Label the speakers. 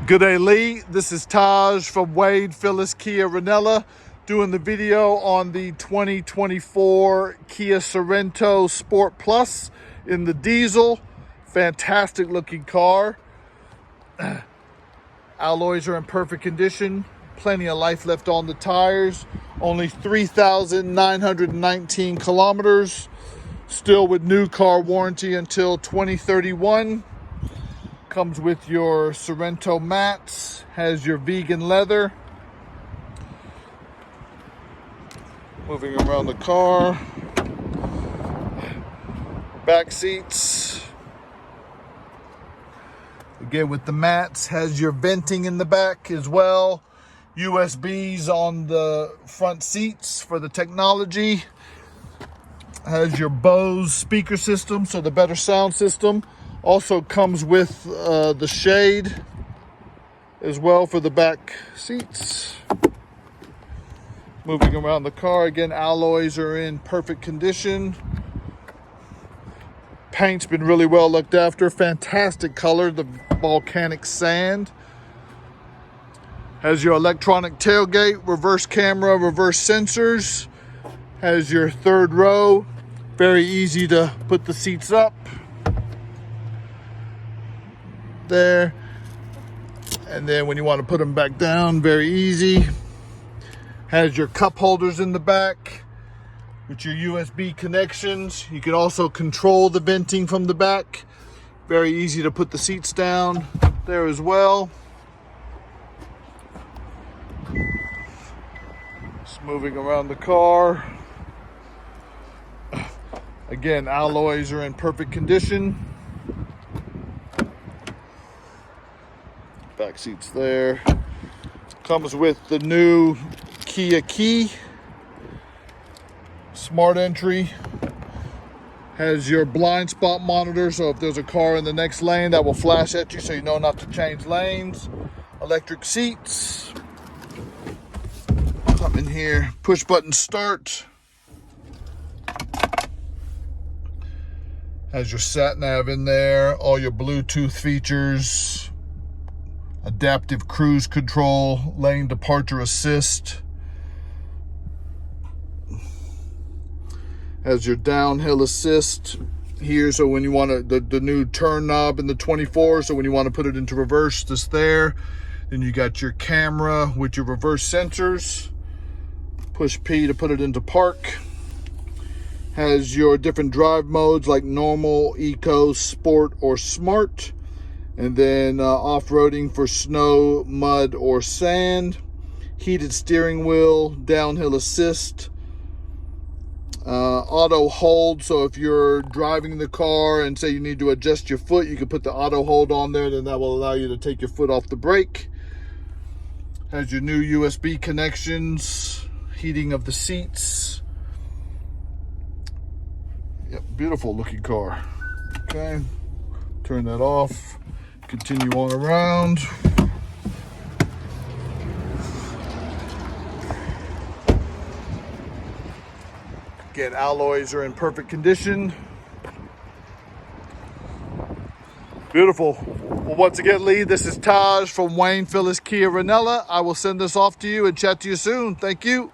Speaker 1: Good day, Lee. This is Taj from Wade Phyllis Kia Ranella doing the video on the 2024 Kia Sorento Sport Plus in the diesel. Fantastic looking car. Alloys are in perfect condition. Plenty of life left on the tires. Only 3,919 kilometers. Still with new car warranty until 2031. Comes with your Sorento mats, has your vegan leather. Moving around the car. Back seats. Again with the mats, has your venting in the back as well. USBs on the front seats for the technology. Has your Bose speaker system, so the better sound system. Also comes with the shade as well for the back seats. Moving around the car, again, alloys are in perfect condition. Paint's been really well looked after. Fantastic color, the Volcanic Sand. Has your electronic tailgate, reverse camera, reverse sensors. Has your third row. Very easy to put the seats up. There, and then when you want to put them back down, very easy. Has your cup holders in the back with your USB connections. You can also control the venting from the back. Very easy to put the seats down there as well. Just moving around the car. Again, alloys are in perfect condition. Back seats there. Comes with the new Kia key. Smart entry. Has your blind spot monitor, so if there's a car in the next lane, that will flash at you so you know not to change lanes. Electric seats. Come in here, push button start. Has your sat nav in there, all your Bluetooth features. Adaptive cruise control, lane departure assist. Has your downhill assist here, so when you want to, the new turn knob in the 24, so when you want to put it into reverse, this there. Then you got your camera with your reverse sensors. Push P to put it into park. Has your different drive modes like normal, eco, sport, or smart. And then off-roading for snow, mud, or sand. Heated steering wheel, downhill assist. Auto hold, so if you're driving the car and say you need to adjust your foot, you can put the auto hold on there, then that will allow you to take your foot off the brake. Has your new USB connections, heating of the seats. Yep, beautiful looking car. Okay, turn that off. Continue on around. Again, alloys are in perfect condition. Beautiful. Well, once again, Lee, this is Taj from Wayne Phyllis Kia Ranella. I will send this off to you and chat to you soon. Thank you.